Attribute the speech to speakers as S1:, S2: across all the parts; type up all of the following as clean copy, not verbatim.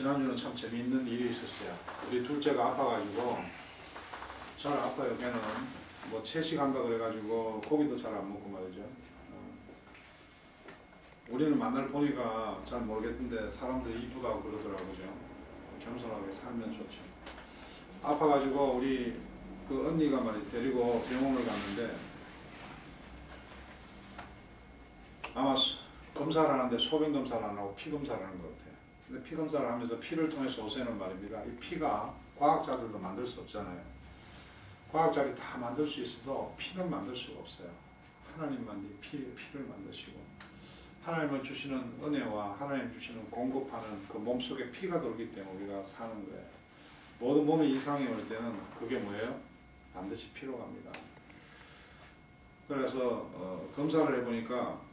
S1: 지난주는 참 재미있는 일이 있었어요. 우리 둘째가 아파가지고 잘 아파요. 걔는 뭐 채식한다 그래가지고 고기도 잘 안 먹고 말이죠. 우리는 만날 보니까 잘 모르겠는데 사람들이 이쁘다고 그러더라고요. 겸손하게 살면 좋죠. 아파가지고 우리 그 언니가 데리고 병원을 갔는데 아마 검사를 하는데 소변 검사를 안 하고 피 검사를 하는 것 같아요. 근데 피 검사를 하면서 피를 통해서 오세는 말입니다. 이 피가 과학자들도 만들 수 없잖아요. 과학자들이 다 만들 수 있어도 피는 만들 수가 없어요. 하나님만 피를 만드시고 하나님을 주시는 은혜와 하나님 주시는 공급하는 그 몸속에 피가 돌기 때문에 우리가 사는 거예요. 모든 몸에 이상이 올 때는 그게 뭐예요? 반드시 피로 갑니다. 그래서 검사를 해보니까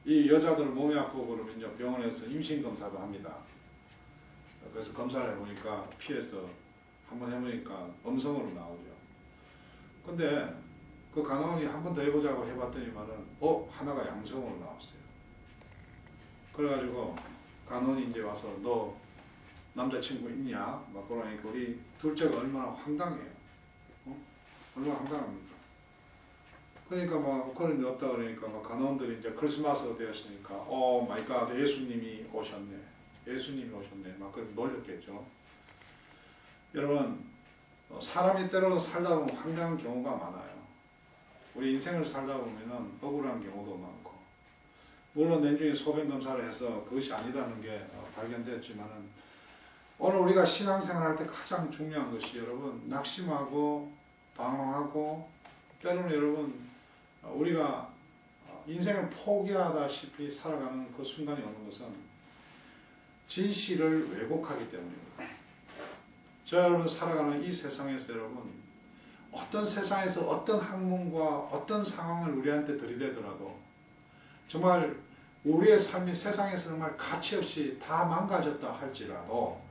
S1: 이 여자들 몸이 아프고 그러면 이제 병원에서 임신검사도 합니다. 그래서 검사를 해보니까 피에서 한번 해보니까 음성으로 나오죠. 근데 그 간호원이 한 번 더 해보자고 해봤더니만은 하나가 양성으로 나왔어요. 그래가지고 간호원이 이제 와서 너 남자친구 있냐? 막 그러니까 우리 둘째가 얼마나 황당해요. 얼마나 황당합니까? 그러니까 막 그런 데 없다 그러니까 막 간호원들이 이제 크리스마스가 되었으니까 마이 갓 예수님이 오셨네. 예수님이 오셨네. 막 그렇게 놀렸겠죠. 여러분 사람이 때로는 살다 보면 황당한 경우가 많아요. 우리 인생을 살다 보면은 억울한 경우도 많고 물론 내중에 소변 검사를 해서 그것이 아니다는 게 발견됐지만은 오늘 우리가 신앙생활 할 때 가장 중요한 것이 여러분 낙심하고 방황하고 때로는 여러분 우리가 인생을 포기하다시피 살아가는 그 순간이 오는 것은 진실을 왜곡하기 때문입니다. 저 여러분 살아가는 이 세상에서 여러분 어떤 세상에서 어떤 학문과 어떤 상황을 우리한테 들이대더라도 정말 우리의 삶이 세상에서 정말 가치없이 다 망가졌다 할지라도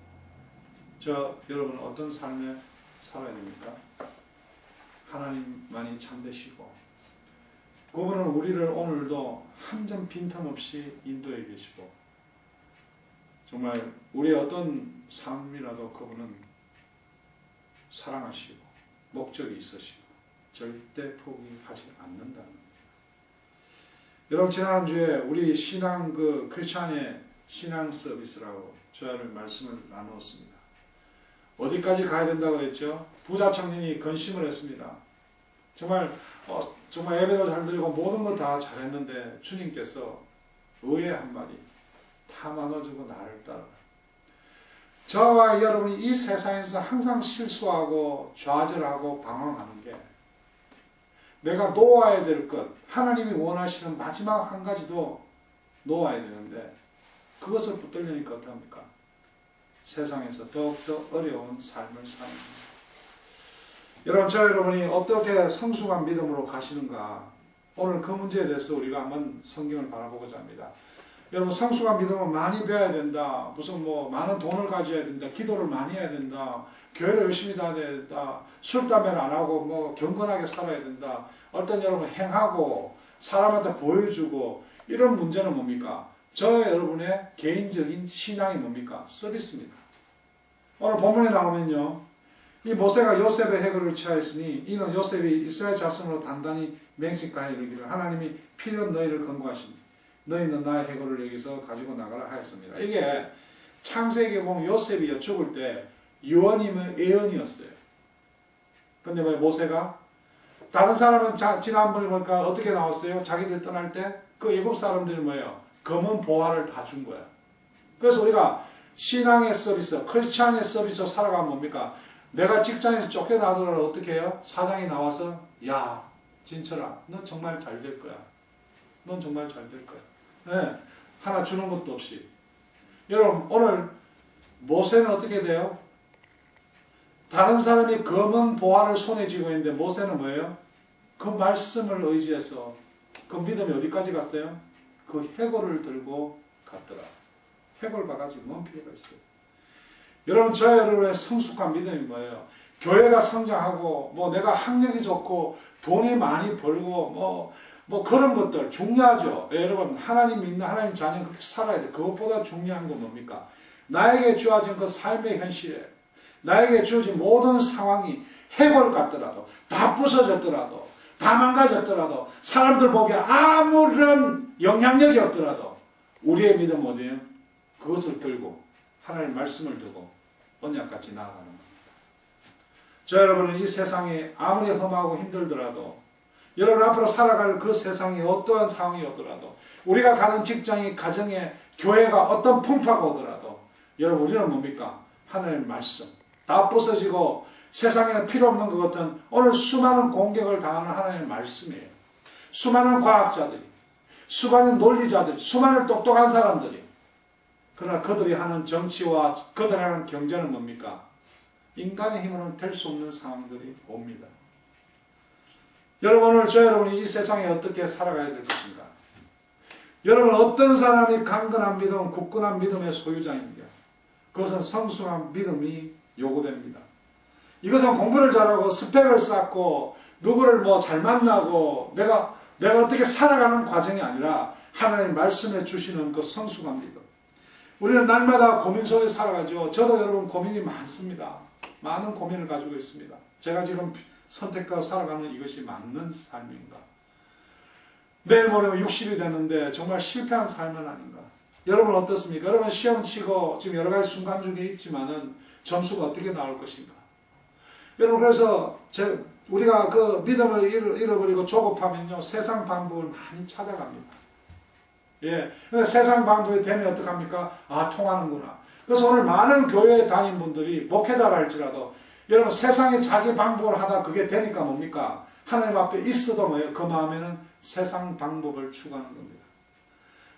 S1: 여러분 어떤 삶에 살아야 됩니까? 하나님만이 참되시고 그분은 우리를 오늘도 한 점 빈틈없이 인도해 계시고 정말 우리의 어떤 삶이라도 그분은 사랑하시고 목적이 있으시고 절대 포기하지 않는다는 거예요. 여러분 지난주에 우리 신앙 크리스찬의 신앙 서비스라고 저희를 말씀을 나누었습니다. 어디까지 가야 된다고 그랬죠? 부자 청년이 건심을 했습니다. 정말 예배도 잘 드리고 모든 걸 다 잘했는데 주님께서 의의 한마디 다 나눠주고 나를 따라라. 저와 여러분이 이 세상에서 항상 실수하고 좌절하고 방황하는 게 내가 놓아야 될 것, 하나님이 원하시는 마지막 한 가지도 놓아야 되는데 그것을 붙들려니까 어떡합니까? 세상에서 더욱더 어려운 삶을 사는 겁니다. 여러분, 여러분이 어떻게 성숙한 믿음으로 가시는가? 오늘 그 문제에 대해서 우리가 한번 성경을 바라보고자 합니다. 여러분, 성숙한 믿음은 많이 배워야 된다. 무슨 많은 돈을 가져야 된다. 기도를 많이 해야 된다. 교회를 열심히 다녀야 된다. 술, 담배를 안 하고 경건하게 살아야 된다. 어떤 여러분 행하고 사람한테 보여주고 이런 문제는 뭡니까? 여러분의 개인적인 신앙이 뭡니까? 서비스입니다. 오늘 본문에 나오면요. 이 모세가 요셉의 해골을 취하였으니 이는 요셉이 이스라엘 자손으로 단단히 맹식하여 이르기를 하나님이 필연 너희를 권고하시니 너희는 나의 해골을 여기서 가지고 나가라 하였습니다. 이게 창세기에 보면 요셉이 죽을 때 유언이면 예언이었어요. 근데 모세가 다른 사람은 지난번에 보니까 어떻게 나왔어요? 자기들 떠날 때 그 애굽 사람들이 뭐예요? 검은 보화를 다 준 거야. 그래서 우리가 신앙의 서비스, 크리스찬의 서비스로 살아가면 뭡니까? 내가 직장에서 쫓겨나더라도 어떻게 해요? 사장이 나와서 야 진철아 넌 정말 잘 될 거야. 넌 정말 잘 될 거야. 네, 하나 주는 것도 없이. 여러분 오늘 모세는 어떻게 돼요? 다른 사람이 검은 보화를 손에 쥐고 있는데 모세는 뭐예요? 그 말씀을 의지해서 그 믿음이 어디까지 갔어요? 그 해골을 들고 갔더라. 해골 바가지 뭔 필요가 있어요? 여러분 여러분의 성숙한 믿음이 뭐예요? 교회가 성장하고 내가 학력이 좋고 돈이 많이 벌고 그런 것들 중요하죠. 여러분 하나님 믿는 하나님 자녀 그렇게 살아야 돼. 그것보다 중요한 건 뭡니까? 나에게 주어진 그 삶의 현실에 나에게 주어진 모든 상황이 해골 같더라도 다 부서졌더라도 다 망가졌더라도 사람들 보기에 아무런 영향력이 없더라도 우리의 믿음은 어디에요? 그것을 들고 하나님의 말씀을 두고 언약같이 나아가는 겁니다. 저 여러분은 이 세상이 아무리 험하고 힘들더라도 여러분 앞으로 살아갈 그 세상이 어떠한 상황이 오더라도 우리가 가는 직장이 가정에 교회가 어떤 풍파가 오더라도 여러분 우리는 뭡니까? 하나님의 말씀 다 부서지고 세상에는 필요 없는 것 같은 오늘 수많은 공격을 당하는 하나님의 말씀이에요. 수많은 과학자들이 수많은 논리자들이 수많은 똑똑한 사람들이 그러나 그들이 하는 정치와 그들이 하는 경제는 뭡니까? 인간의 힘으로는 될 수 없는 상황들이 옵니다. 여러분 오늘 저 여러분이 이 세상에 어떻게 살아가야 될 것인가? 여러분 어떤 사람이 강건한 믿음, 굳건한 믿음의 소유자입니까? 그것은 성숙한 믿음이 요구됩니다. 이것은 공부를 잘하고 스펙을 쌓고 누구를 뭐 잘 만나고 내가 어떻게 살아가는 과정이 아니라 하나님 말씀해 주시는 그 성숙한 믿음. 우리는 날마다 고민 속에 살아가죠. 저도 여러분 고민이 많습니다. 많은 고민을 가지고 있습니다. 제가 지금 선택하고 살아가는 이것이 맞는 삶인가? 내일 모레면 60이 되는데 정말 실패한 삶은 아닌가? 여러분 어떻습니까? 여러분 시험 치고 지금 여러 가지 순간 중에 있지만은 점수가 어떻게 나올 것인가? 여러분 그래서 우리가 그 믿음을 잃어버리고 조급하면요 세상 방법을 많이 찾아갑니다. 예, 근데 세상 방법이 되면 어떡합니까? 아 통하는구나. 그래서 오늘 많은 교회에 다닌 분들이 목회자라 할지라도 여러분 세상에 자기 방법을 하다 그게 되니까 뭡니까? 하나님 앞에 있어도 뭐예요? 그 마음에는 세상 방법을 추구하는 겁니다.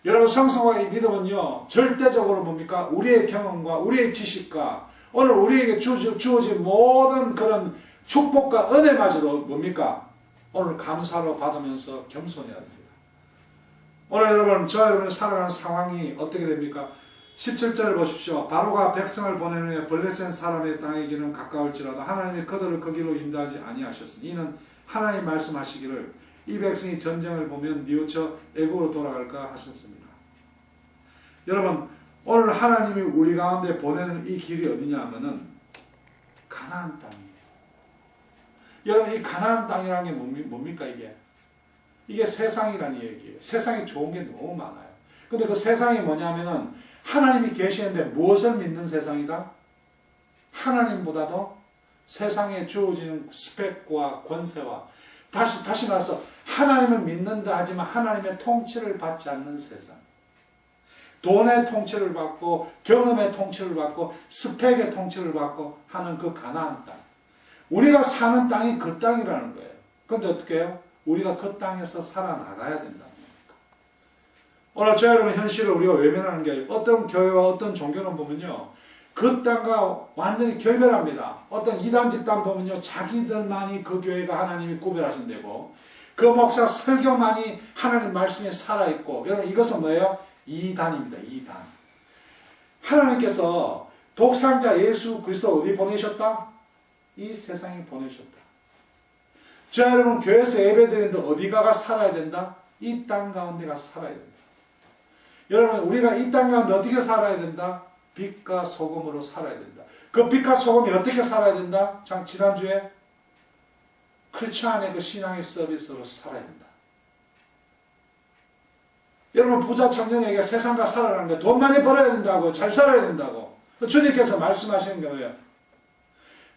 S1: 여러분 성성화의 믿음은요 절대적으로 뭡니까? 우리의 경험과 우리의 지식과 오늘 우리에게 주어진 모든 그런 축복과 은혜마저도 뭡니까? 오늘 감사로 받으면서 겸손해야 됩니다. 오늘 여러분 저 여러분이 살아가는 상황이 어떻게 됩니까? 17절을 보십시오. 바로가 백성을 보낸 후에 블레셋 사람의 땅에 기는 가까울지라도 하나님이 그들을 그 길로 인도하지 아니하셨으니 이는 하나님 말씀하시기를 이 백성이 전쟁을 보면 뉘우쳐 애국으로 돌아갈까 하셨습니다. 여러분 오늘 하나님이 우리 가운데 보내는 이 길이 어디냐 하면은 가나안 땅이에요. 여러분 이 가나안 땅이라는 게 뭡니까 이게? 이게 세상이라는 얘기예요. 세상에 좋은 게 너무 많아요. 근데 그 세상이 뭐냐면은 하나님이 계시는데 무엇을 믿는 세상이다? 하나님보다도 세상에 주어지는 스펙과 권세와 다시 말해서 하나님을 믿는다 하지만 하나님의 통치를 받지 않는 세상. 돈의 통치를 받고 경험의 통치를 받고 스펙의 통치를 받고 하는 그 가나안 땅. 우리가 사는 땅이 그 땅이라는 거예요. 그런데 어떻게 해요? 우리가 그 땅에서 살아나가야 된다. 오늘 저 여러분 현실을 우리가 외면하는 게 아니라 어떤 교회와 어떤 종교는 보면요. 그 땅과 완전히 결별합니다. 어떤 이단 집단 보면요. 자기들만이 그 교회가 하나님이 구별하신 데고 그 목사 설교만이 하나님 말씀에 살아있고 여러분 이것은 뭐예요? 이단입니다. 이단. 하나님께서 독생자 예수 그리스도 어디 보내셨다? 이 세상에 보내셨다. 저 여러분 교회에서 예배드리는데 어디 가가 살아야 된다? 이 땅 가운데 가 살아야 된다. 여러분 우리가 이 땅 가운데 어떻게 살아야 된다? 빛과 소금으로 살아야 된다. 그 빛과 소금이 어떻게 살아야 된다? 지난주에 크리스찬의 그 신앙의 서비스로 살아야 된다. 여러분 부자 청년에게 세상과 살아라는 게 돈 많이 벌어야 된다고 잘 살아야 된다고 주님께서 말씀하시는 거예요.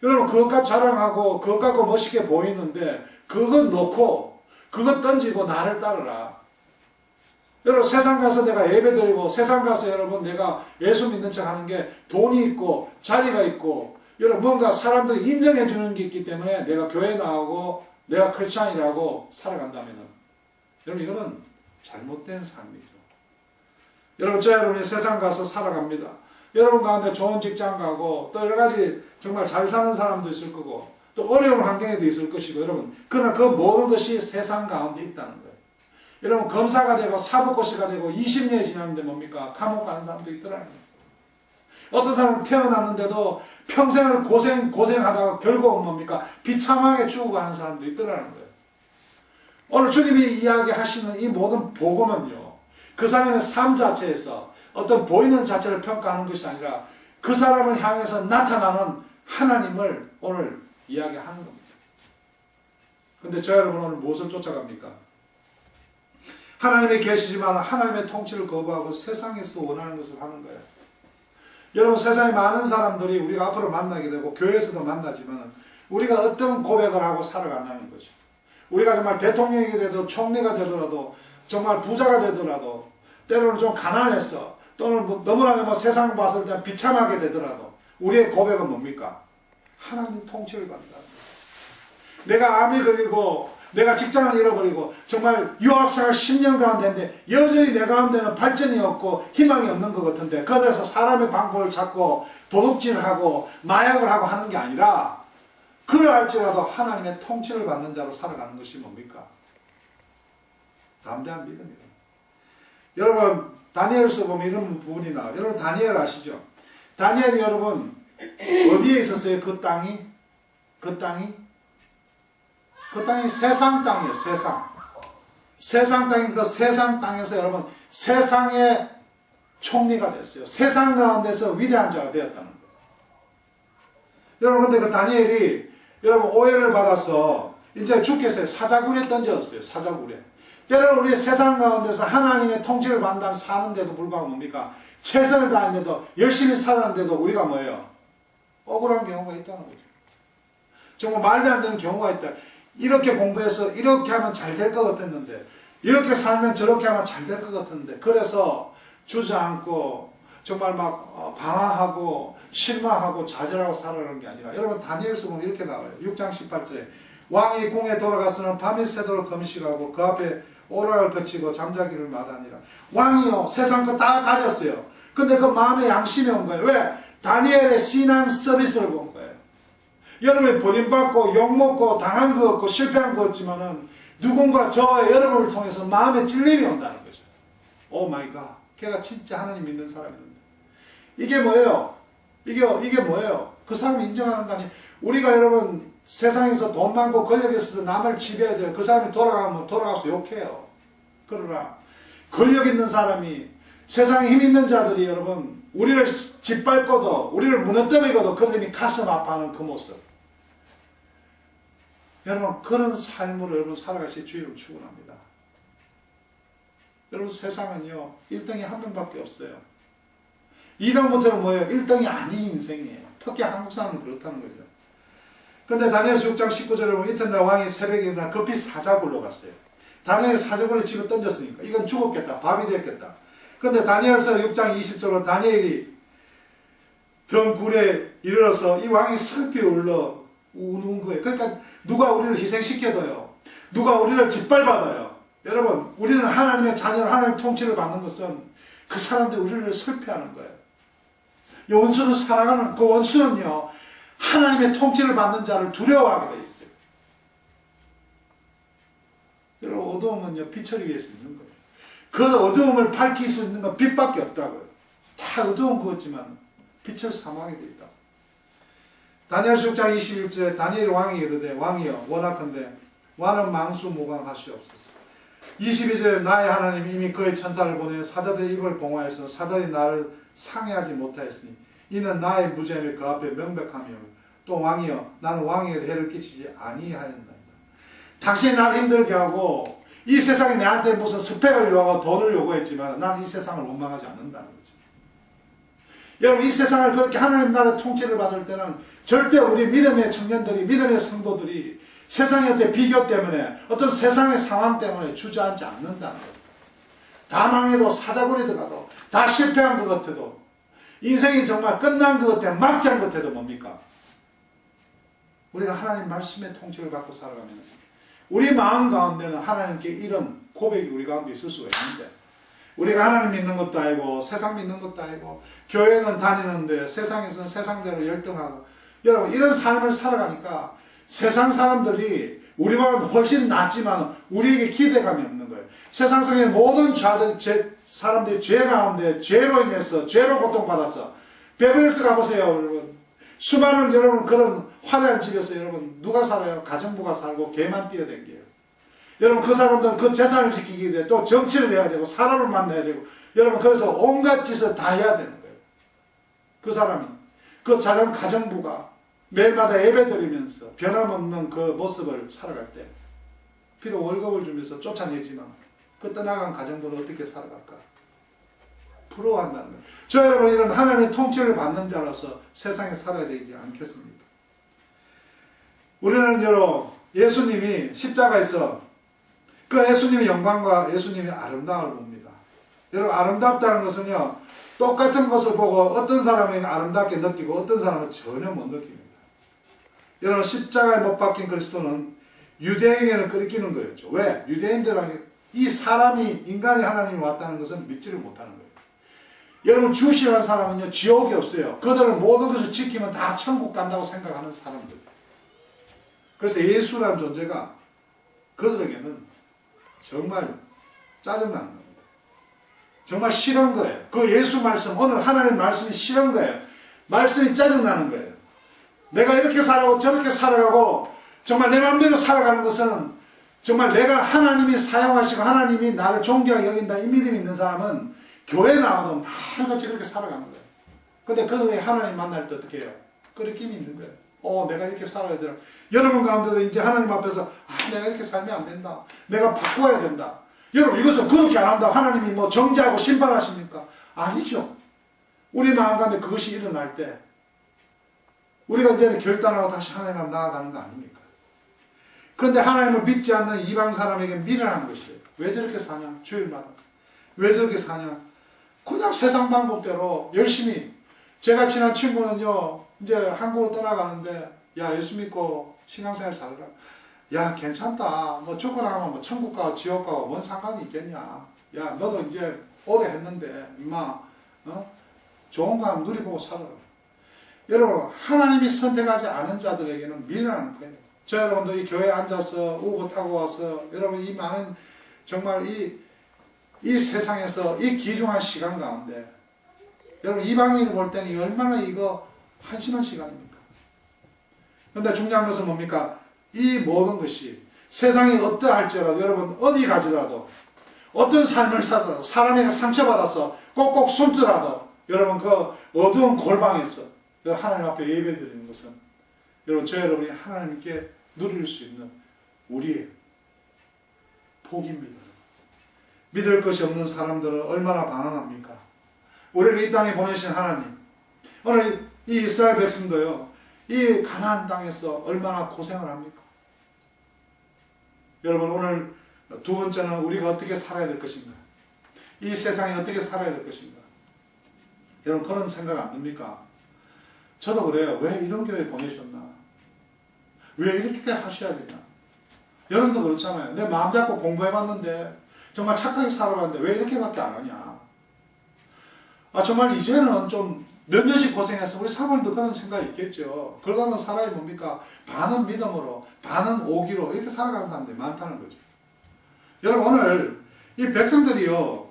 S1: 여러분 그것과 자랑하고 그것 갖고 멋있게 보이는데 그것 놓고 그것 던지고 나를 따르라. 여러분 세상 가서 내가 예배드리고 세상 가서 여러분 내가 예수 믿는 척 하는 게 돈이 있고 자리가 있고 여러분 뭔가 사람들이 인정해 주는 게 있기 때문에 내가 교회 나오고 내가 크리스찬이라고 살아간다면 여러분 이거는 잘못된 삶이죠. 여러분 저 여러분이 세상 가서 살아갑니다. 여러분 가운데 좋은 직장 가고 또 여러 가지 정말 잘 사는 사람도 있을 거고 또 어려운 환경에도 있을 것이고 여러분 그러나 그 모든 것이 세상 가운데 있다는 거예요. 여러분 검사가 되고 사법고시가 되고 20년이 지났는데 뭡니까? 감옥 가는 사람도 있더라는 거예요. 어떤 사람은 태어났는데도 평생을 고생하다가 결국은 뭡니까? 비참하게 죽어가는 사람도 있더라는 거예요. 오늘 주님이 이야기하시는 이 모든 복음은요. 그 사람의 삶 자체에서 어떤 보이는 자체를 평가하는 것이 아니라 그 사람을 향해서 나타나는 하나님을 오늘 이야기하는 겁니다. 근데 저 여러분 오늘 무엇을 쫓아갑니까? 하나님이 계시지만 하나님의 통치를 거부하고 세상에서 원하는 것을 하는 거예요. 여러분 세상에 많은 사람들이 우리가 앞으로 만나게 되고 교회에서도 만나지만 우리가 어떤 고백을 하고 살아가냐는 거죠. 우리가 정말 대통령이 되더라도 총리가 되더라도 정말 부자가 되더라도 때로는 좀 가난해서 또는 너무나 세상 봤을 때 비참하게 되더라도 우리의 고백은 뭡니까? 하나님 통치를 받는다. 내가 암이 걸리고 내가 직장을 잃어버리고 정말 유학생활 10년 가운데인데 여전히 내 가운데는 발전이 없고 희망이 없는 것 같은데 그래서 사람의 방법을 찾고 도둑질을 하고 마약을 하고 하는 게 아니라 그러할지라도 하나님의 통치를 받는 자로 살아가는 것이 뭡니까? 담대한 믿음이에요. 여러분 다니엘서 보면 이런 부분이 나와요. 여러분 다니엘 아시죠? 다니엘이 여러분 어디에 있었어요? 그 땅이 세상 땅이에요. 세상 땅인 그 세상 땅에서 여러분 세상의 총리가 됐어요. 세상 가운데서 위대한 자가 되었다는 거예요. 여러분 근데 그 다니엘이 여러분 오해를 받아서 이제 죽겠어요. 사자굴에 던졌어요. 사자굴에. 때로는 우리 세상 가운데서 하나님의 통치를 받는다면 사는데도 불구하고 뭡니까? 최선을 다했는데도 열심히 살았는데도 우리가 뭐예요? 억울한 경우가 있다는 거죠. 정말 말도 안 되는 경우가 있다. 이렇게 공부해서 이렇게 하면 잘 될 것 같았는데 이렇게 살면 저렇게 하면 잘 될 것 같은데 그래서 주저앉고 정말 막 방황하고 실망하고 좌절하고 살아가는 게 아니라 여러분 다니엘서 보면 이렇게 나와요. 6장 18절에 왕이 궁에 돌아가서는 밤이 새도록 금식하고 그 앞에 오락을 거치고 잠자기를 마다하니라. 왕이요 세상 거 다 가졌어요. 근데 그 마음에 양심이 온 거예요. 왜? 다니엘의 신앙 서비스를 본 거예요. 여러분이 버림받고 욕먹고 당한 거 없고 실패한 거 없지만은 누군가 저와 여러분을 통해서 마음에 찔림이 온다는 거죠. 오 마이 갓. 걔가 진짜 하나님 믿는 사람이었는데. 이게 뭐예요? 이게 뭐예요? 그 사람이 인정하는 거 아니에요? 우리가 여러분 세상에서 돈 많고 권력이 있어서 남을 지배해야 돼요. 그 사람이 돌아가면 돌아가서 욕해요. 그러나 권력 있는 사람이 세상에 힘 있는 자들이 여러분 우리를 짓밟고도 우리를 무너뜨리고도 그들이 가슴 아파하는 그 모습. 여러분 그런 삶으로 여러분 살아가실 주의를 축원합니다. 여러분 세상은요 1등이 한 명밖에 없어요. 2등부터는 뭐예요? 1등이 아닌 인생이에요. 특히 한국 사람은 그렇다는 거죠. 근데 다니엘서 6장 19절에 보면 이튿날 왕이 새벽에 일어나 급히 사자굴로 갔어요. 다니엘 사자굴에 집어 던졌으니까 이건 죽었겠다. 밥이 됐겠다. 근데 다니엘서 6장 20절로 다니엘이 덩굴에 이르러서 이 왕이 슬피 울러 우는 거예요. 그러니까 누가 우리를 희생시켜도요. 누가 우리를 짓밟아도요. 여러분 우리는 하나님의 자녀로 하나님의 통치를 받는 것은 그 사람들이 우리를 슬피하는 거예요. 이 원수는 사랑하는 그 원수는요. 하나님의 통치를 받는 자를 두려워하게 되어 있어요. 여러분 어두움은요. 빛을 위해서 있는 거예요. 그 어두움을 밝힐 수 있는 건 빛밖에 없다고요. 다 어두운 거였지만 빛을 사모하게 되어 있다. 다니엘서 6장 21절에 다니엘 왕이 이르되 왕이여 원하건대 왕은 망수무강하시옵소서. 22절에 나의 하나님 이미 그의 천사를 보내 사자들의 입을 봉하여서 사자들이 나를 상해하지 못하였으니 이는 나의 무죄를 그 앞에 명백하며 또 왕이여 나는 왕에게 해를 끼치지 아니하였나이다. 당신이 나를 힘들게 하고 이 세상이 내한테 무슨 스펙을 요하고 돈을 요구했지만 나는 이 세상을 원망하지 않는다는 거죠. 여러분 이 세상을 그렇게 하나님 나라의 통치를 받을 때는 절대 우리 믿음의 청년들이 믿음의 성도들이 세상의 어떤 비교 때문에 어떤 세상의 상황 때문에 주저앉지 않는다는 거죠. 다 망해도 사자굴에 들어가도 다 실패한 것 같아도 인생이 정말 끝난 것 같아 막장 같아도 뭡니까? 우리가 하나님 말씀의 통치를 받고 살아가면 우리 마음 가운데는 하나님께 이런 고백이 우리 가운데 있을 수가 있는데 우리가 하나님 믿는 것도 아니고 세상 믿는 것도 아니고 교회는 다니는데 세상에서는 세상대로 열등하고 여러분 이런 삶을 살아가니까 세상 사람들이 우리보다는 훨씬 낫지만 우리에게 기대감이 없는 거예요. 세상 속의 모든 사람들이 죄 가운데 죄로 인해서 죄로 고통받았어. 베ver리힐스 가보세요 여러분. 수많은 여러분 그런 화려한 집에서 여러분 누가 살아요? 가정부가 살고 개만 뛰어댕겨요. 여러분 그 사람들은 그 재산을 지키기 위해 또 정치를 해야 되고 사람을 만나야 되고 여러분 그래서 온갖 짓을 다 해야 되는 거예요. 그 사람이 그 작은 가정부가 매일마다 예배드리면서 변함없는 그 모습을 살아갈 때 비록 월급을 주면서 쫓아내지만 그 떠나간 가정부는 어떻게 살아갈까? 부러워한다는 거예요. 저 여러분 이런 하나님의 통치를 받는 자로서 세상에 살아야 되지 않겠습니까? 우리는 여러분 예수님이 십자가에서 그 예수님의 영광과 예수님의 아름다움을 봅니다. 여러분 아름답다는 것은요 똑같은 것을 보고 어떤 사람이 아름답게 느끼고 어떤 사람은 전혀 못 느낍니다. 여러분 십자가에 못 박힌 그리스도는 유대인에게는 끓이기는 거였죠. 왜? 유대인들은 이 사람이 인간이 하나님이 왔다는 것은 믿지를 못하는 거예요. 여러분 주시라는 사람은요 지옥이 없어요. 그들은 모든 것을 지키면 다 천국 간다고 생각하는 사람들. 그래서 예수라는 존재가 그들에게는 정말 짜증나는 겁니다. 정말 싫은 거예요. 그 예수 말씀, 오늘 하나님 말씀이 싫은 거예요. 말씀이 짜증나는 거예요. 내가 이렇게 살아가고 저렇게 살아가고 정말 내 마음대로 살아가는 것은 정말 내가 하나님이 사용하시고 하나님이 나를 존귀하게 여긴다 이 믿음이 있는 사람은 교회 나와도 말같이 그렇게 살아가는 거예요. 근데 그들이 하나님 만날 때 어떻게 해요? 끓임이 있는 거예요. 내가 이렇게 살아야 되나. 여러분 가운데도 이제 하나님 앞에서 내가 이렇게 살면 안 된다. 내가 바꿔야 된다. 여러분 이것은 그렇게 안 한다. 하나님이 뭐 정죄하고 심판하십니까? 아니죠. 우리 마음 가운데 그것이 일어날 때 우리가 이제는 결단하고 다시 하나님 앞 나아가는 거 아닙니까? 그런데 하나님을 믿지 않는 이방 사람에게 미련한 것이에요. 왜 저렇게 사냐? 주일마다. 왜 저렇게 사냐? 그냥 세상 방법대로 열심히. 제가 친한 친구는요 이제 한국으로 떠나가는데 야 예수 믿고 신앙생활 잘해라. 야 괜찮다. 뭐 죽어나면 뭐 천국 가고 지옥 가고 뭔 상관이 있겠냐. 야 너도 이제 오래 했는데 임마 좋은 거 한번 누리보고 살아라. 여러분 하나님이 선택하지 않은 자들에게는 미련한 거예요. 저 여러분도 이 교회에 앉아서 우버 타고 와서 여러분 이 많은 정말 이 세상에서 이 귀중한 시간 가운데 여러분 이방인을 볼 때는 얼마나 이거 한심한 시간입니까? 그런데 중요한 것은 뭡니까? 이 모든 것이 세상이 어떠할지라도 여러분 어디 가지라도 어떤 삶을 살더라도 사람에게 상처받아서 꼭꼭 숨더라도 여러분 그 어두운 골방에서 하나님 앞에 예배드리는 것은 여러분 저 여러분이 하나님께 누릴 수 있는 우리의 복입니다. 믿을 것이 없는 사람들은 얼마나 방황합니까? 우리를 이 땅에 보내신 하나님 오늘 이 이스라엘 백성도요 이 가나안 땅에서 얼마나 고생을 합니까? 여러분 오늘 두 번째는 우리가 어떻게 살아야 될 것인가? 이 세상에 어떻게 살아야 될 것인가? 여러분 그런 생각 안 듭니까? 저도 그래요. 왜 이런 교회 보내셨나? 왜 이렇게 하셔야 되냐? 여러분도 그렇잖아요. 내 마음 잡고 공부해봤는데 정말 착하게 살아봤는데 왜 이렇게밖에 안 하냐? 정말 이제는 좀 몇 년씩 고생해서 우리 사모님도 그런 생각이 있겠죠. 그러다 보면 사람이 뭡니까? 반은 믿음으로 반은 오기로 이렇게 살아가는 사람들이 많다는 거죠. 여러분 오늘 이 백성들이요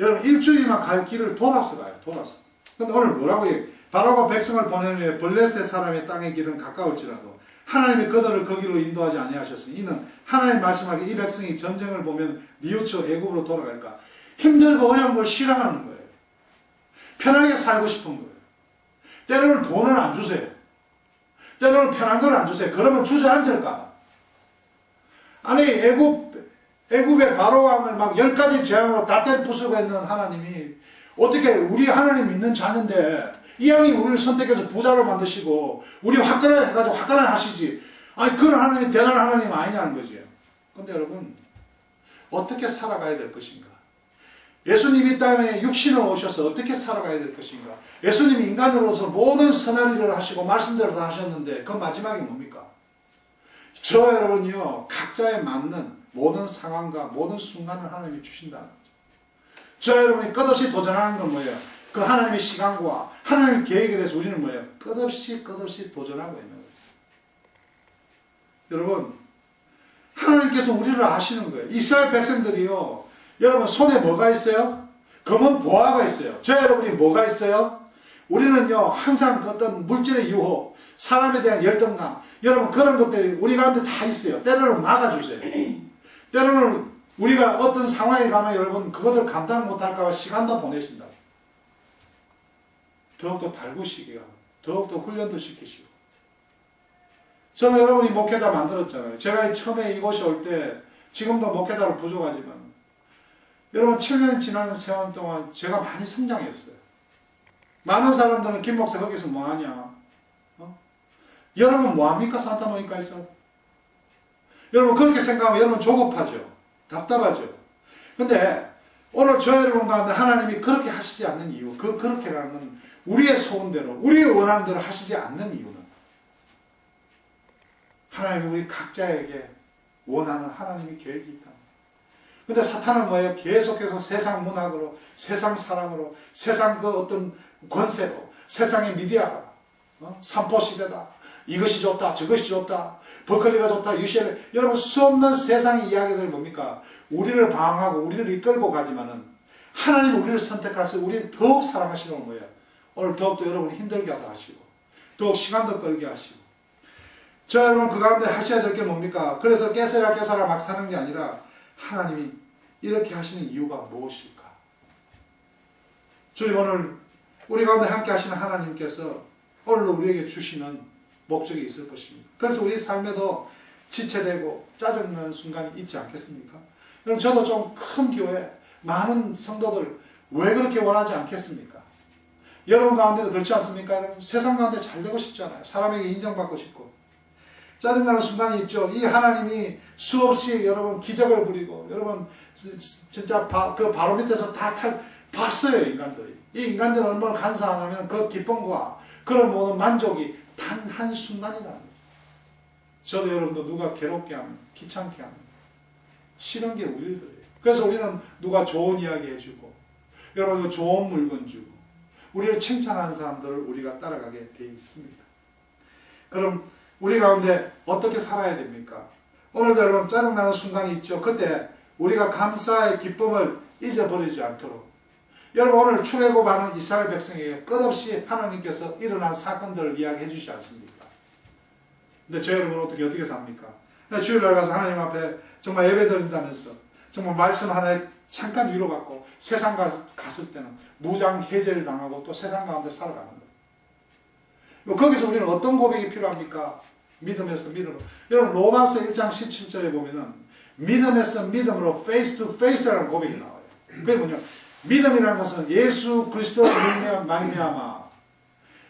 S1: 여러분 일주일만 갈 길을 돌아서 가요. 돌아서. 근데 오늘 뭐라고 해요? 바로가 백성을 보낸 후에 블레셋 사람의 땅의 길은 가까울지라도 하나님이 그들을 그 길로 인도하지 아니하셨으니 이는 하나님 말씀하기 이 백성이 전쟁을 보면 뉘우쳐 애굽으로 돌아갈까? 힘들고 어려운 걸 싫어하는 거예요. 편하게 살고 싶은 거예요. 때로는 돈을 안 주세요. 때로는 편한 걸 안 주세요. 그러면 주저앉을까? 아니 애굽의 바로왕을 막 10가지 재앙으로 다 때려 부수고 있는 하나님이 어떻게 우리 하나님 믿는 자는데 이왕이 우리를 선택해서 부자로 만드시고 우리 화끈하게 해가지고 화끈하게 하시지. 아니 그런 하나님이 대단한 하나님 아니냐는 거죠. 근데 여러분 어떻게 살아가야 될 것인가? 예수님이 이 땅에 육신으로 오셔서 어떻게 살아가야 될 것인가? 예수님이 인간으로서 모든 선한 일을 하시고 말씀대로 다 하셨는데 그 마지막이 뭡니까? 저 여러분이요 각자에 맞는 모든 상황과 모든 순간을 하나님이 주신다는 거죠. 저 여러분이 끝없이 도전하는 건 뭐예요? 그 하나님의 시간과 하나님의 계획에 대해서 우리는 뭐예요? 끝없이 도전하고 있는 거예요. 여러분 하나님께서 우리를 아시는 거예요. 이스라엘 백성들이요 여러분 손에 뭐가 있어요? 검은 보화가 있어요. 저 여러분이 뭐가 있어요? 우리는요 항상 어떤 물질의 유혹, 사람에 대한 열등감 여러분 그런 것들이 우리 가운데 다 있어요. 때로는 막아주세요. 때로는 우리가 어떤 상황에 가면 여러분 그것을 감당 못할까 봐 시간도 보내신다. 더욱더 달구시기가, 더욱더 훈련도 시키시고. 저는 여러분이 목회자 만들었잖아요. 제가 처음에 이곳에 올 때, 지금도 목회자로 부족하지만, 여러분 7년 지난 세월 동안 제가 많이 성장했어요. 많은 사람들은 김 목사 거기서 뭐하냐? 여러분 뭐합니까? 산타모니카에서? 여러분 그렇게 생각하면 여러분 조급하죠. 답답하죠. 근데 오늘 저 여러분 가운데 하나님이 그렇게 하시지 않는 이유, 그렇게라는 건 우리의 소원대로, 우리의 원하는 대로 하시지 않는 이유는 하나님이 우리 각자에게 원하는 하나님의 계획이 있다. 근데 사탄은 뭐예요? 계속해서 세상 문학으로, 세상 사랑으로, 세상 그 어떤 권세로, 세상의 미디어로, 삼포시대다. 이것이 좋다, 저것이 좋다, 버클리가 좋다, UCL. 여러분 수없는 세상의 이야기들이 뭡니까? 우리를 방황하고 우리를 이끌고 가지만은 하나님 우리를 선택하셔서 우리를 더욱 사랑하시는 건 뭐예요? 오늘 더욱더 여러분이 힘들게 하시고 더욱 시간도 끌게 하시고 저 여러분 그 가운데 하셔야 될 게 뭡니까? 그래서 깨서라 막 사는 게 아니라 하나님이 이렇게 하시는 이유가 무엇일까? 주님 오늘 우리 가운데 함께 하시는 하나님께서 오늘 우리에게 주시는 목적이 있을 것입니다. 그래서 우리 삶에도 지체되고 짜증나는 순간이 있지 않겠습니까? 여러분 저도 좀 큰 교회 많은 성도들 왜 그렇게 원하지 않겠습니까? 여러분 가운데도 그렇지 않습니까? 여러분 세상 가운데 잘 되고 싶잖아요. 사람에게 인정받고 싶고 짜증나는 순간이 있죠. 이 하나님이 수없이 여러분 기적을 부리고 여러분 진짜 그 바로 밑에서 다 봤어요. 인간들이. 이 인간들은 얼마나 간사하냐면 그 기쁨과 그런 모든 만족이 단 한순간이라는 거죠. 저도 여러분도 누가 괴롭게 하면 귀찮게 하면 싫은 게 우리들이에요. 그래서 우리는 누가 좋은 이야기 해주고 여러분 좋은 물건 주고 우리를 칭찬하는 사람들을 우리가 따라가게 돼 있습니다. 그럼 우리 가운데 어떻게 살아야 됩니까? 오늘도 여러분 짜증나는 순간이 있죠. 그때 우리가 감사의 기쁨을 잊어버리지 않도록 여러분 오늘 출애굽하는 이스라엘 백성에게 끝없이 하나님께서 일어난 사건들을 이야기해 주시지 않습니까? 근데 저 여러분은 어떻게 삽니까? 주일날 가서 하나님 앞에 정말 예배 드린다면서 정말 말씀 하나에 잠깐 위로받고 세상 갔을 때는 무장 해제를 당하고 또 세상 가운데 살아가는 거예요. 거기서 우리는 어떤 고백이 필요합니까? 믿음에서 믿음으로. 여러분 로마서 1장 17절에 보면은 믿음에서 믿음으로 페이스 투 페이스라는 고백이 나와요. 그게 뭐냐? 믿음이라는 것은 예수 그리스도를 말미암아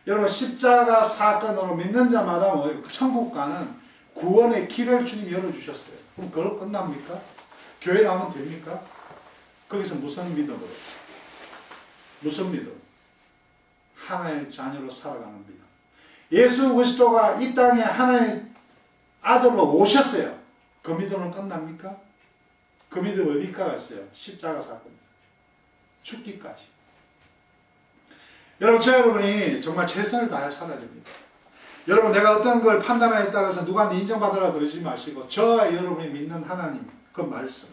S1: 여러분 십자가 사건으로 믿는 자마다 천국 가는 구원의 길을 주님이 열어주셨어요. 그럼 그걸 끝납니까? 교회 나오면 됩니까? 거기서 무슨 믿음으로? 무슨 믿음? 하나님의 자녀로 살아가는 믿음. 예수 그리스도가 이 땅에 하나님의 아들로 오셨어요. 그 믿음은 끝납니까? 그 믿음 어디까지 갔어요? 십자가 사건에서. 죽기까지. 여러분, 저 여러분이 정말 최선을 다해 살아야 됩니다. 여러분, 내가 어떤 걸 판단하에 따라서 누구한테 인정받으라 그러지 마시고 저와 여러분이 믿는 하나님, 그 말씀.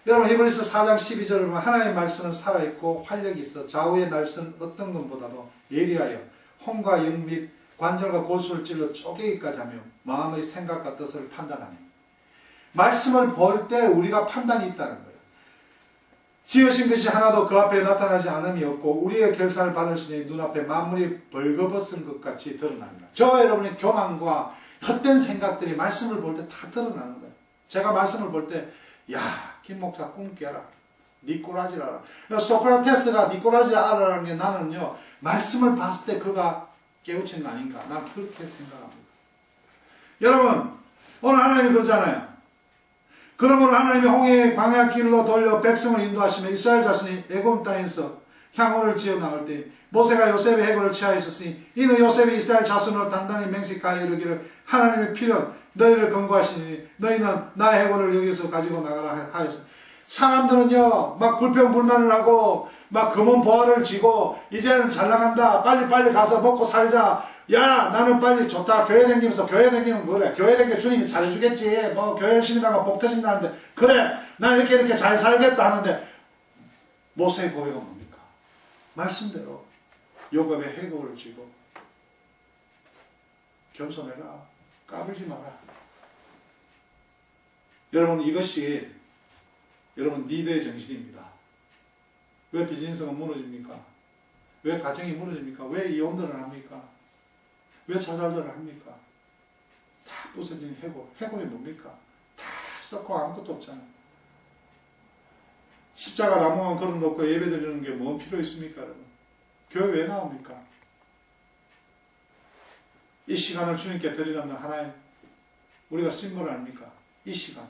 S1: 여러분, 히브리서 4장 12절을 보면 하나님의 말씀은 살아있고 활력이 있어 좌우의 날선 어떤 것보다도 예리하여 혼과 영 및 관절과 골수를 찔러 쪼개기까지 하며 마음의 생각과 뜻을 판단하니 말씀을 볼 때 우리가 판단이 있다는 거예요. 지으신 것이 하나도 그 앞에 나타나지 않음이 없고 우리의 결산을 받으시니 눈앞에 만물이 벌거벗은 것 같이 드러납니다. 저와 여러분의 교만과 헛된 생각들이 말씀을 볼 때 다 드러나는 거예요. 제가 말씀을 볼 때 야, 김 목사 꿈 깨라. 니꼬라지 알아. 소크라테스가 니꼬라지 알아라는 게 나는요 말씀을 봤을 때 그가 깨우친 거 아닌가. 난 그렇게 생각합니다. 여러분 오늘 하나님이 그러잖아요. 그러므로 하나님이 홍해의 광야 길로 돌려 백성을 인도하시며 이스라엘 자손이 애굽 땅에서 향원을 지어 나올 때 모세가 요셉의 해골을 취하였으니 이는 요셉이 이스라엘 자손으로 단단히 맹세하여 이르기를 하나님의 필은 너희를 건고하시니 너희는 나의 해골을 여기서 가지고 나가라 하였으니 사람들은요 막 불평불만을 하고 막 검은 보화를 쥐고 이제는 잘 나간다 빨리 가서 먹고 살자 야 나는 빨리 좋다 교회 다니면서 교회 다니면 그래 교회 다니면 주님이 잘해주겠지 뭐 교회 열심히 나가 복 터진다는데 그래 난 이렇게 잘 살겠다 하는데 모세의 고백은 뭡니까? 말씀대로 요셉의 해골을 쥐고 겸손해라 까불지 마라. 여러분 이것이 여러분 리더의 정신입니다. 왜 비즈니스가 무너집니까? 왜 가정이 무너집니까? 왜 이혼들을 합니까? 왜 자살들을 합니까? 다 부서진 해골. 해골이 뭡니까? 다 썩고 아무것도 없잖아요. 십자가 나무만 걸어놓고 예배 드리는 게 뭔 필요 있습니까, 여러분? 교회 왜 나옵니까? 이 시간을 주님께 드리려면 하나님, 우리가 심벌 아닙니까? 이 시간,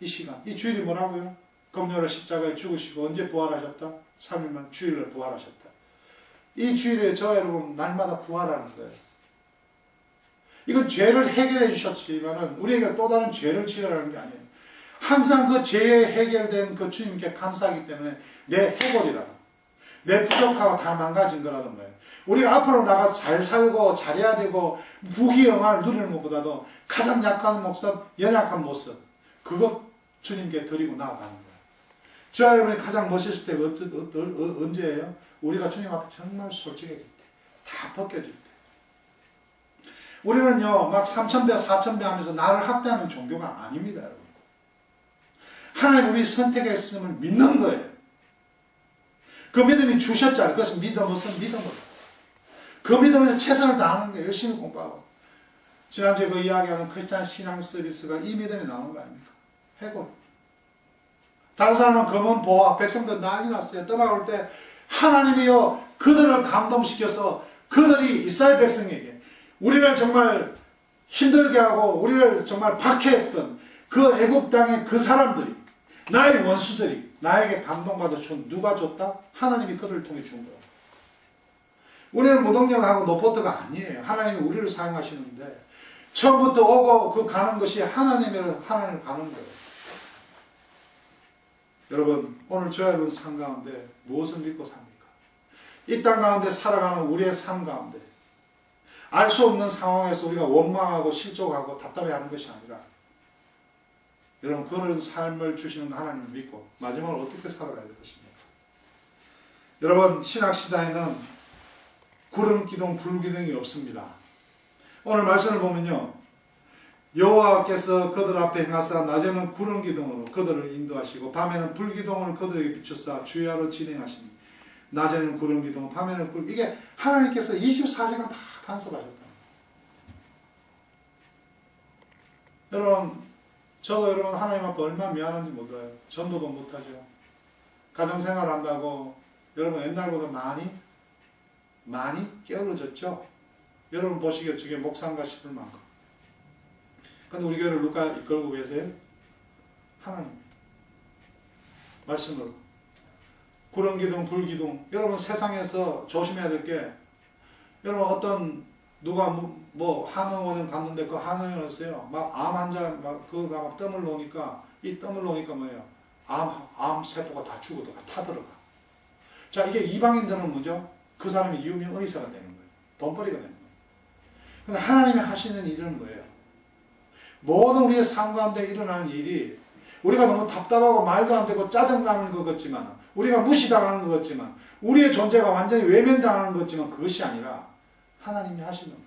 S1: 이 주일이 뭐라고요? 금요일에 십자가에 죽으시고 언제 부활하셨다? 3일만 주일날 부활하셨다. 이 주일에 저와 여러분 날마다 부활하는 거예요. 이건 죄를 해결해 주셨지만은 우리에게 또 다른 죄를 지으라는 게 아니에요. 항상 그 죄에 해결된 그 주님께 감사하기 때문에 내 해골이라도, 내 부족하고 다 망가진 거라도 뭐예요. 우리가 앞으로 나가 잘 살고 잘해야 되고 부귀영화를 누리는 것보다도 가장 약한 모습, 연약한 모습, 그것 주님께 드리고 나아가는 거예요. 저와 여러분이 가장 멋있을 때가 언제예요? 우리가 주님 앞에 정말 솔직해질 때, 다 벗겨질 때. 우리는요, 막 3,000배, 4,000배 하면서 나를 학대하는 종교가 아닙니다, 여러분. 하나님 우리 선택했음을 믿는 거예요. 그 믿음이 주셨잖아요. 그것은 무슨 믿음으로. 그 믿음에서 최선을 다하는 거예요. 열심히 공부하고. 지난주에 그 이야기하는 크리스찬 신앙 서비스가 이 믿음이 나오는 거 아닙니까? 해골. 다른 사람은 검은 보아, 백성들 난리 났어요. 떠나올 때 하나님이요 그들을 감동시켜서 그들이 이스라엘 백성에게 우리를 정말 힘들게 하고 우리를 정말 박해했던 그 애굽 땅의 그 사람들이, 나의 원수들이 나에게 감동받아 준, 누가 줬다? 하나님이 그들을 통해 준 거예요. 우리는 무동력하고 노포트가 아니에요. 하나님이 우리를 사용하시는데 처음부터 오고 그 가는 것이 하나님을 가는 거예요. 여러분, 오늘 저와 여러분 삶 가운데 무엇을 믿고 삽니까? 이 땅 가운데 살아가는 우리의 삶 가운데 알 수 없는 상황에서 우리가 원망하고 실족하고 답답해하는 것이 아니라, 여러분 그런 삶을 주시는 하나님을 믿고 마지막으로 어떻게 살아가야 될 것입니까? 여러분, 신학시대에는 구름 기둥, 불 기둥이 없습니다. 오늘 말씀을 보면요, 여호와께서 그들 앞에 행하사 낮에는 구름 기둥으로 그들을 인도하시고 밤에는 불 기둥으로 그들에게 비추사 주야로 진행하시니 낮에는 구름 기둥, 밤에는 불. 이게 하나님께서 24시간 다 간섭하셨다. 여러분, 저도 여러분 하나님 앞에 얼마나 미안한지 몰라요. 전도도 못하죠. 가정생활 한다고 여러분 옛날보다 많이 게을러졌죠. 여러분 보시기에 저게 목사인가 싶을 만큼. 근데 우리 교회를 누가 이끌고 계세요? 하나님. 말씀으로. 구름 기둥, 불 기둥. 여러분 세상에서 조심해야 될 게, 여러분 어떤 누가 뭐 한의원에 갔는데 그 한의원에서요 막 암 환자 막 그가 막 뜸을 놓으니까, 이 뜸을 놓으니까 뭐예요? 암 세포가 다 죽어도 타들어가. 자, 이게 이방인들은 뭐죠? 그 사람이 유명 의사가 되는 거예요. 돈벌이가 되는 거예요. 근데 하나님이 하시는 일은 뭐예요? 모든 우리의 삶 가운데 일어나는 일이 우리가 너무 답답하고 말도 안 되고 짜증나는 것 같지만, 우리가 무시당하는 것 같지만, 우리의 존재가 완전히 외면당하는 것 같지만 그것이 아니라 하나님이 하시는 거예요.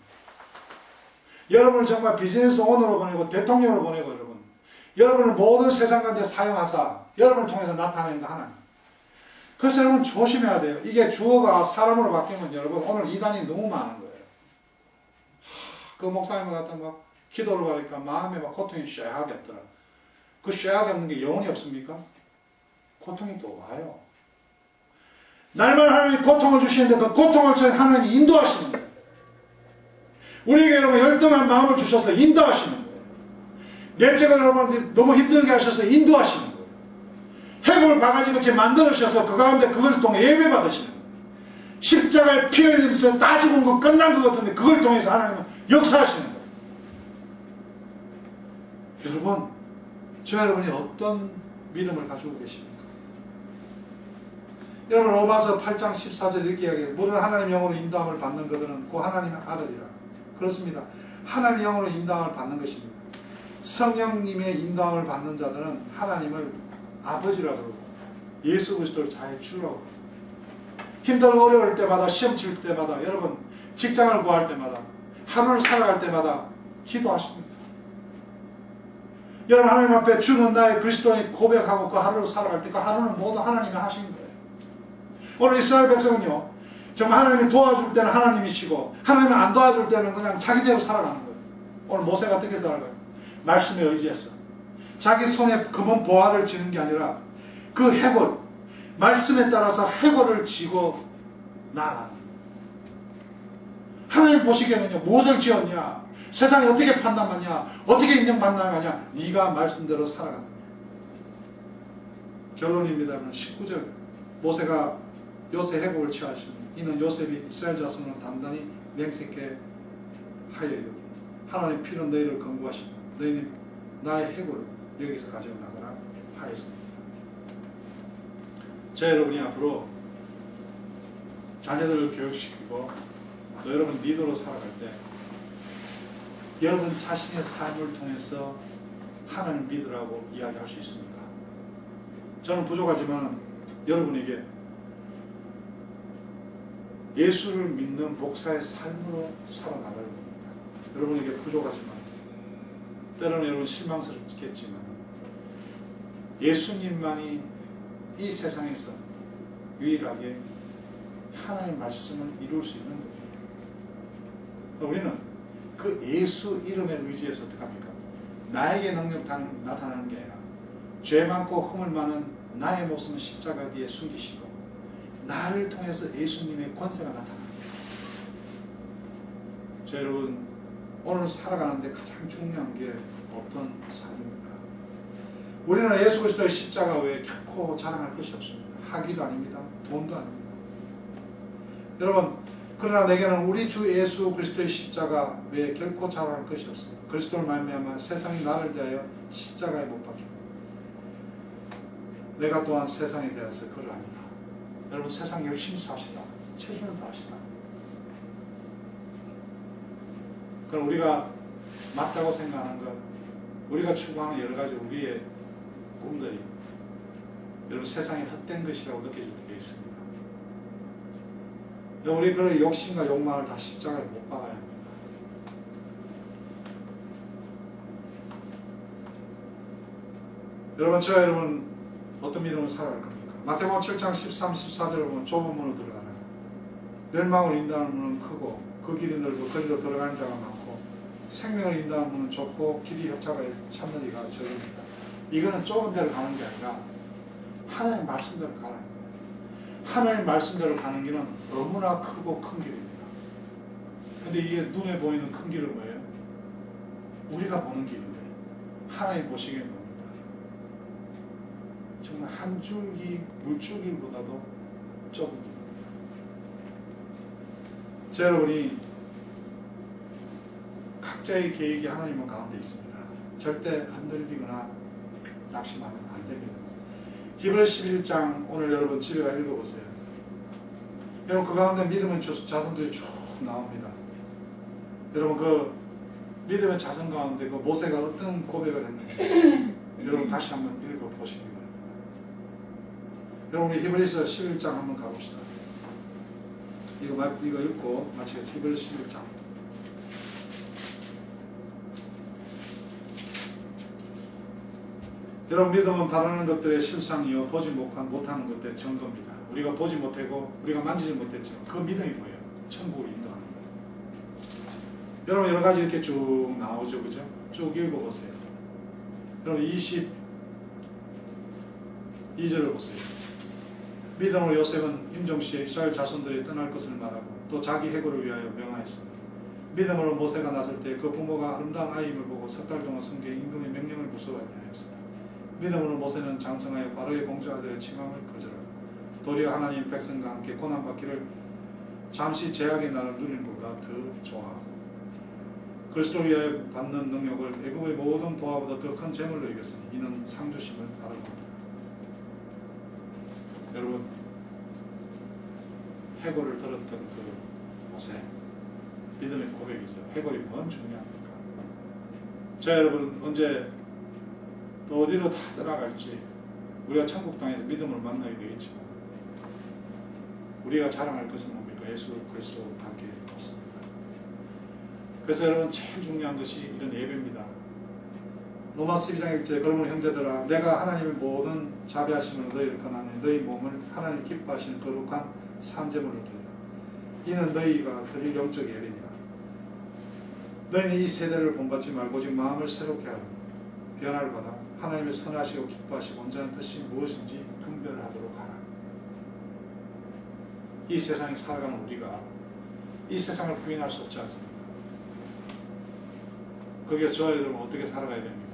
S1: 여러분을 정말 비즈니스 오너로 보내고 대통령으로 보내고 여러분을 모든 세상 가운데 사용하사 여러분을 통해서 나타내는 하나님. 그래서 여러분 조심해야 돼요. 이게 주어가 사람으로 바뀌면 여러분 오늘 이단이 너무 많은 거예요. 그 목사님 같은 막 기도를 받으니까 마음에 막 고통이 쇠하게 없더라. 그 쇠하게 없는 게 영혼이 없습니까? 고통이 또 와요. 날마다 하나님이 고통을 주시는데 그 고통을 통해 하나님이 인도하시는 거예요. 우리에게 여러분 열등한 마음을 주셔서 인도하시는 거예요. 내적으로 여러분 너무 힘들게 하셔서 인도하시는 거예요. 해골 바가지같이 만들어주셔서 그 가운데 그걸 통해 예배 받으시는 거예요. 십자가에 피 흘리면서 다 죽은 거 끝난 것 같은데 그걸 통해서 하나님은 역사하시는 거예요. 여러분, 저 여러분이 어떤 믿음을 가지고 계십니까? 여러분 로마서 8장 14절 이렇게 이야기해요. 무릇 하나님 영으로 인도함을 받는 그들은 곧 하나님의 아들이라. 그렇습니다. 하나님 영으로 인도함을 받는 것입니다. 성령님의 인도함을 받는 자들은 하나님을 아버지라고 그러고 예수 그리스도를 자의 주라고 그러고, 힘들고 어려울 때마다 시험 칠 때마다 여러분 직장을 구할 때마다 하루를 살아갈 때마다 기도하십니다. 여러분 하나님 앞에 주는 나의 그리스도인 고백하고 그 하루를 살아갈 때 그 하루는 모두 하나님이 하신 거예요. 오늘 이스라엘 백성은요, 정말 하나님이 도와줄 때는 하나님이시고 하나님이 안 도와줄 때는 그냥 자기대로 살아가는 거예요. 오늘 모세가 어떻게 살아가요? 말씀에 의지해서 자기 손에 검은 보화를 쥐는 게 아니라 그 해골, 말씀에 따라서 해골을 쥐고 나아가는 거예요. 하나님 보시기에는요, 무엇을 지었냐, 세상이 어떻게 판단하냐, 어떻게 인정받나가냐, 네가 말씀대로 살아가는 거예요. 결론입니다. 19절 모세가 요셉 해골을 취하시니 이는 요셉이 이스라엘 자손을 단단히 맹세케 하여요. 하나님 피는 너희를 건구하시고 너희는 나의 해골을 여기서 가지고 나가라 하였습니다. 저 여러분이 앞으로 자녀들을 교육시키고 또 여러분 리더로 살아갈 때 여러분 자신의 삶을 통해서 하나님 믿으라고 이야기할 수 있습니까? 저는 부족하지만 여러분에게 예수를 믿는 목사의 삶으로 살아나가는 겁니다. 여러분에게 부족하지만 때로는 여러분 실망스럽겠지만 예수님만이 이 세상에서 유일하게 하나님의 말씀을 이룰 수 있는 겁니다. 우리는 그 예수 이름에 의지해서 어떻게 합니까? 나에게 능력 나타나는 게 아니라 죄 많고 허물 많은 나의 모습은 십자가 뒤에 숨기시고 나를 통해서 예수님의 권세가 나타납니다. 자, 여러분 오늘 살아가는데 가장 중요한 게 어떤 삶입니까? 우리는 예수 그리스도의 십자가 외에 결코 자랑할 것이 없습니다. 학위도 아닙니다. 돈도 아닙니다. 여러분, 그러나 내게는 우리 주 예수 그리스도의 십자가 외에 결코 자랑할 것이 없습니다. 그리스도를 말미암아 세상이 나를 대하여 십자가에 못 박힙니다. 내가 또한 세상에 대해서 그를 압니다. 여러분 세상 열심히 삽시다. 최선을 다합시다. 그럼 우리가 맞다고 생각하는 것, 우리가 추구하는 여러 가지 우리의 꿈들이 여러분 세상에 헛된 것이라고 느껴질 때가 있습니다. 우리 그런 욕심과 욕망을 다 십자가에 못 박아야 합니다. 여러분 저와 여러분 어떤 믿음으로 살아갈 겁니까? 마태복음 7장 13, 14절을 보면 좁은 문으로 들어가라. 멸망을 인도하는 문은 크고 그 길이 넓고 거기로 들어가는 자가 많고 생명을 인도하는 문은 좁고 길이 협착하여 찾는 이가 적습니다. 이거는 좁은 데로 가는 게 아니라 하나님의 말씀대로 가라는 거예요. 하나님의 말씀대로 가는 길은 너무나 크고 큰 길입니다. 근데 이게 눈에 보이는 큰 길은 뭐예요? 우리가 보는 길인데 하나님 보시기에는 뭡니까? 정말 한 줄기 물줄기보다도 좁은 길. 자, 여러분이 각자의 계획이 하나님은 가운데 있습니다. 절대 흔들리거나 낙심하면 안 됩니다. 히브리서 11장 오늘 여러분 집에 가 읽어보세요. 여러분 그 가운데 믿음의 자손들이 쭉 나옵니다. 여러분 그 믿음의 자손 가운데 그 모세가 어떤 고백을 했는지 여러분 다시 한번 읽어보시기 바랍니다. 여러분 우리 히브리서 11장 한번 가봅시다. 이거 읽고 마치겠습니다. 히브리서 11장. 여러분 믿음은 바라는 것들의 실상이요 보지 못하는 것들의 증거입니다. 우리가 보지 못하고 우리가 만지지 못했죠. 그 믿음이 뭐예요? 천국을 인도하는 거예요. 여러분 여러 가지 이렇게 쭉 나오죠, 그죠? 쭉 읽어보세요. 여러분 22절을 보세요. 믿음으로 요셉은 임종시에 이스라엘 자손들이 떠날 것을 말하고 또 자기 해고를 위하여 명하였습니다. 믿음으로 모세가 났을 때 그 부모가 아름다운 아이임을 보고 석 달 동안 숨겨 임금의 명령을 무서워하지 않았습니다. 믿음으로 모세는 장성하여 바로의 공주 아들의 칭함을 거절하고 도리어 하나님 백성과 함께 고난받기를 잠시 제약의 날을 누리는 것보다 더 좋아하고 그리스도를 위하여 받는 능력을 애굽의 모든 도화보다 더 큰 재물로 여겼으니 이는 상주심을 바라고 합니다. 여러분 해골을 들었던 그 모세 믿음의 고백이죠. 해골이 뭔 중요합니까? 자, 여러분 언제 또 어디로 다 떠나갈지 우리가 천국 땅에서 믿음을 만나게 되겠지만 우리가 자랑할 것은 뭡니까? 예수 그리스도밖에 없습니다. 그래서 여러분 제일 중요한 것이 이런 예배입니다. 로마 12장 1절 그러므로 형제들아 내가 하나님의 모든 자비하심으로 너희를 권하노니 너희 몸을 하나님 기뻐하시는 거룩한 산제물로 드리라. 이는 너희가 드릴 영적 예배니라. 너희는 이 세대를 본받지 말고 오직 마음을 새롭게 하라. 변화를 받아 하나님의 선하시고 기뻐하시고 온전한 뜻이 무엇인지 분별하도록 하라. 이 세상에 살아가는 우리가 이 세상을 부인할 수 없지 않습니다. 거기에 저와 여러분 어떻게 살아가야 됩니까?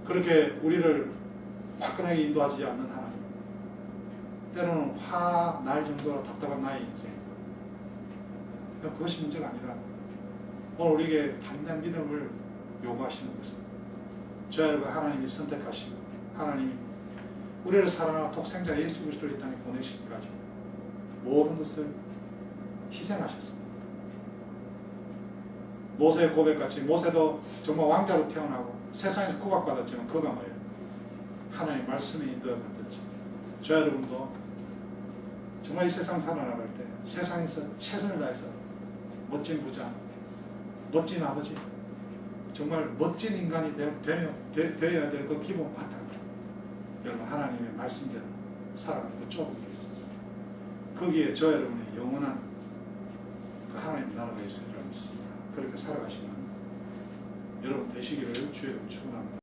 S1: 그렇게 우리를 화끈하게 인도하지 않는 하나님, 때로는 화 날 정도로 답답한 나의 인생, 그것이 문제가 아니라 오늘 우리에게 단단 믿음을 요구하시는 것은 저와 여러분 하나님이 선택하시고 하나님이 우리를 사랑하는 독생자 예수 그리스도를 이 땅에 보내시기까지 모든 것을 희생하셨습니다. 모세의 고백같이 모세도 정말 왕자로 태어나고 세상에서 구박받았지만 그가 뭐예요? 하나님의 말씀에 인도받았지. 저와 여러분도 정말 이 세상 살아나갈 때 세상에서 최선을 다해서 멋진 부자, 멋진 아버지, 정말 멋진 인간이 되어야 될 그 기본 바탕, 여러분 하나님의 말씀대로 살아가는 그 좁은 길, 거기에 저와 여러분의 영원한 그 하나님 나라가 있으리라 믿습니다. 그렇게 살아가시는 여러분 되시기를 주의 이름으로 축원합니다.